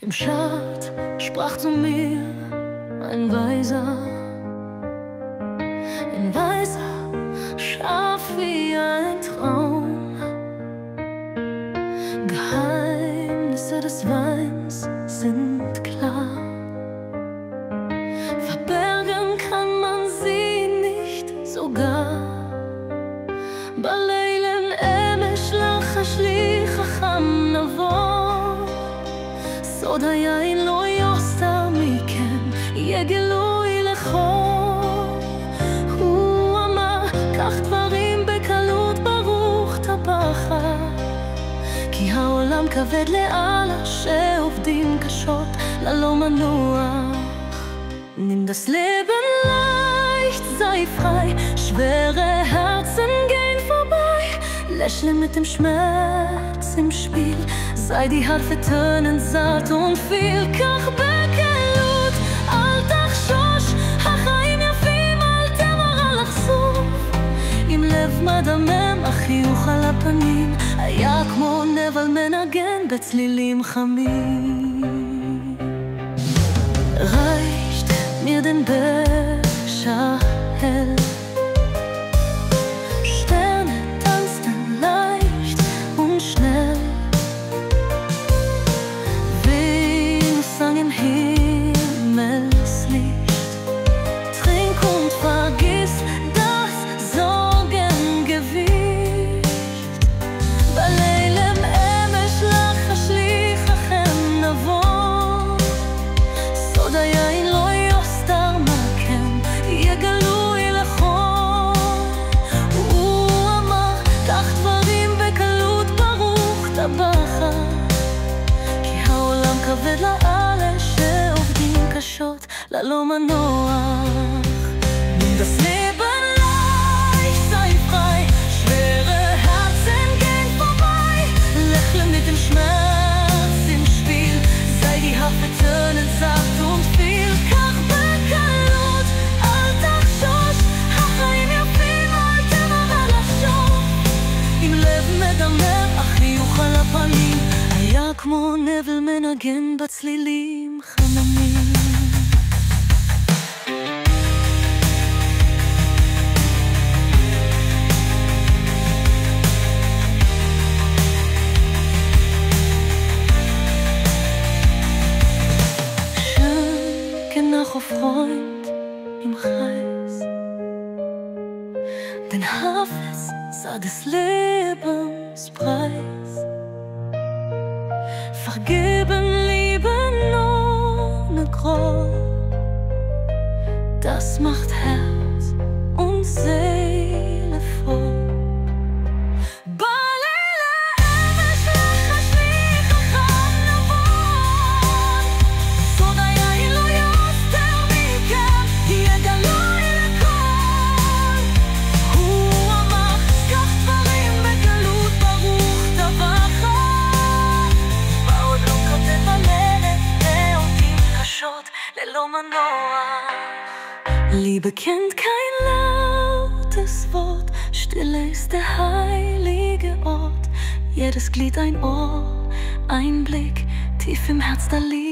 Im Schatt sprach zu mir ein Weiser, ein Weiser, scharf wie ein Traum. Geheimnisse des Weins sind klar, verbergen kann man sie nicht sogar. בלילה אמש לך אשליך חכם נבוא, סוד היין לא יוסתר מכם, יהיה גילוי לכל. הוא אמר, קח דברים בקלות, ברוך תבחר, כי העולם כבד לאללה שעובדים קשות ללא מנוח. Nimm das Leben leicht, sei frei, schwere Herzen gehen vorbei. Lächle mit dem Schmerz im Spiel, sei die Harfe tönend satt und viel. קח בקלות, אל תחשוש, החיים יפים, אל תמהר לחשוף. עם לב מדמם, החיוך על הפנים היה כמו נבל מנגן בצלילים חמים. Reicht mir den Becher hell, Sterne tanzten leicht und schnell, Venus sang im Himmelslicht. Trink und vergiss das Sorgengewicht. בלילה אמש לך אשליך חכם נבוא, סוד היין לא יוסתר מכם, יהיה גלוי לכל. הוא אמר, קח דברים בקלות, ברוך תבחר, כי העולם כבד לאלה שעובדים קשות ללא מנוח. Nimm das Leben leicht, sei frei, schwere Herzen gehen vorbei. Lächle mit dem Schmerz im Spiel, sei die Harfe tönend satt und viel. קח בקלות, אל תחשוש, החיים יפים, אל תמהר לחשוב. עם לב מדמם, החיוך על הפנים היה כמו נבל מנגן בצלילים חממים. Auf Freund im Kreis, den Hafes sah des Lebens Preis. Vergeben, lieben ohne Groll, das macht Herz und Seele voll. Liebe kennt kein lautes Wort, Stille ist der heilige Ort. Jedes Glied ein Ohr, ein Blick, tief im Herz da liegt